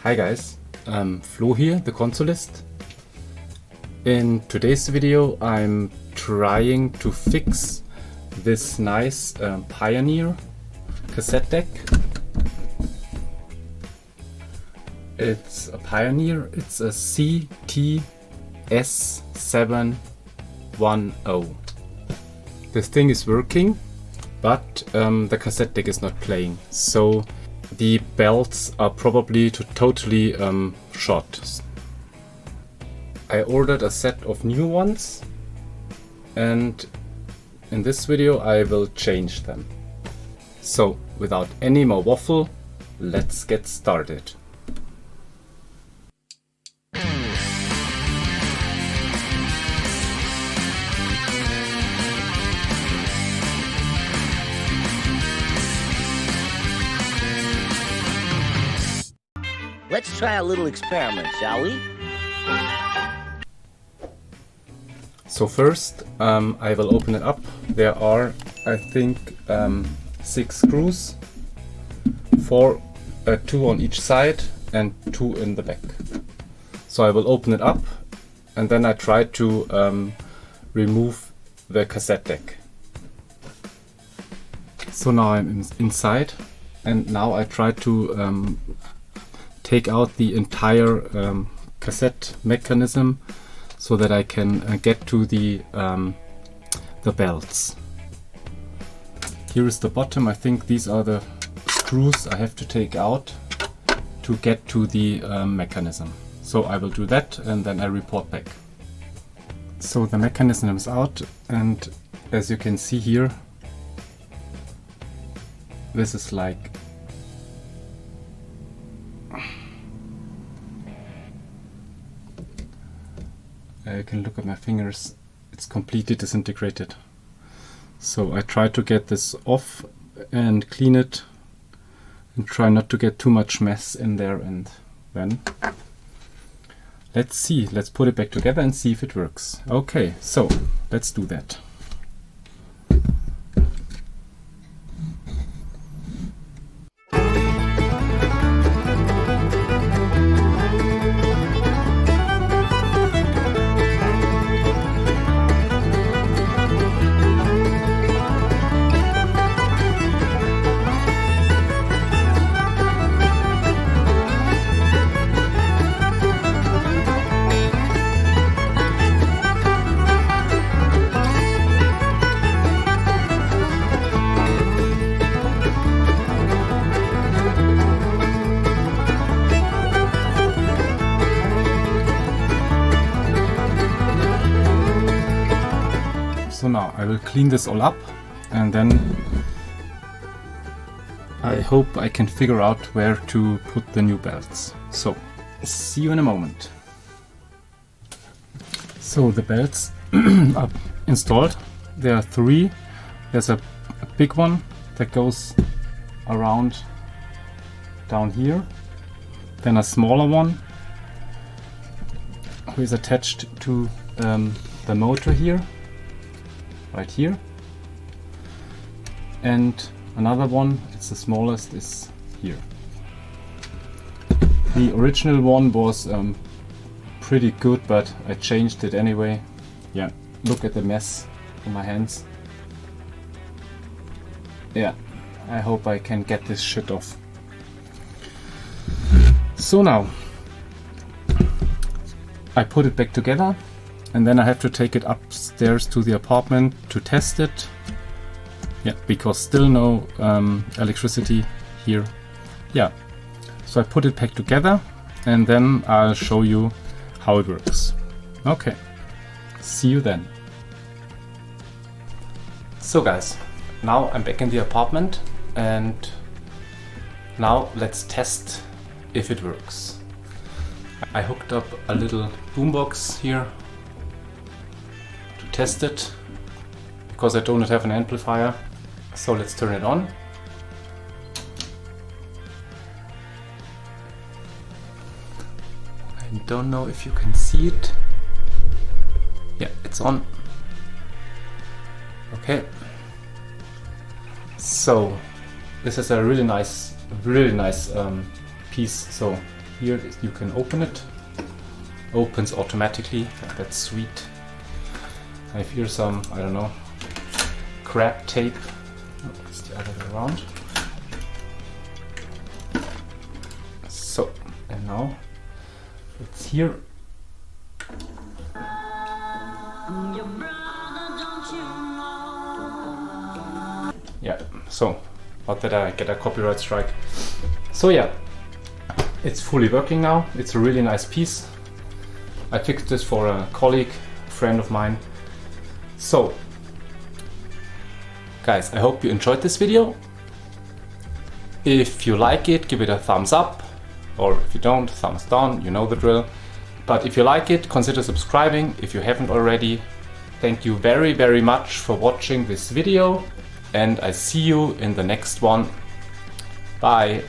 Hi guys, Flo here, the consolist. In today's video I'm trying to fix this nice Pioneer cassette deck. It's a Pioneer, it's a CT-S710. This thing is working, but the cassette deck is not playing, so the belts are probably totally shot. I ordered a set of new ones, and in this video I will change them. So without any more waffle, let's get started. Let's try a little experiment, shall we? So first I will open it up. There are, I think, 6 screws, 2 on each side and 2 in the back. So I will open it up and then I try to remove the cassette deck. So now I'm inside, and now I try to take out the entire cassette mechanism so that I can get to the belts. Here is the bottom. I think these are the screws I have to take out to get to the mechanism. So I will do that and then I report back. So the mechanism is out, and as you can see here, this is like you can look at my fingers, it's completely disintegrated. So I try to get this off and clean it and try not to get too much mess in there, and then let's see, let's put it back together and see if it works. Okay, so let's do that. So now I will clean this all up, and then I hope I can figure out where to put the new belts. So see you in a moment. So the belts are installed. There are 3. There's a big one that goes around down here, then a smaller one who is attached to the motor here, right here, and another one, it's the smallest, is here. The original one was pretty good, but I changed it anyway. Yeah, look at the mess on my hands. Yeah, I hope I can get this shit off. So now I put it back together, and then I have to take it upstairs to the apartment to test it. Yeah, because still no electricity here. Yeah, so I put it back together and then I'll show you how it works. Okay, see you then. So guys, now I'm back in the apartment, and now let's test if it works. I hooked up a little boombox here to test it, because I don't have an amplifier. So let's turn it on. I don't know if you can see it. Yeah, it's on. Okay. So this is a really nice piece. So Here you can open it. Opens automatically. That's sweet. I have here some, I don't know, crab tape. Oh, it's the other way around. So, and now it's here. Yeah, so not that I get a copyright strike. So yeah, it's fully working now. It's a really nice piece. I fixed this for a colleague, a friend of mine. So guys, I hope you enjoyed this video. If you like it, give it a thumbs up, or if you don't, thumbs down, you know the drill. But if you like it, consider subscribing if you haven't already. Thank you very, very much for watching this video, and I see you in the next one. Bye.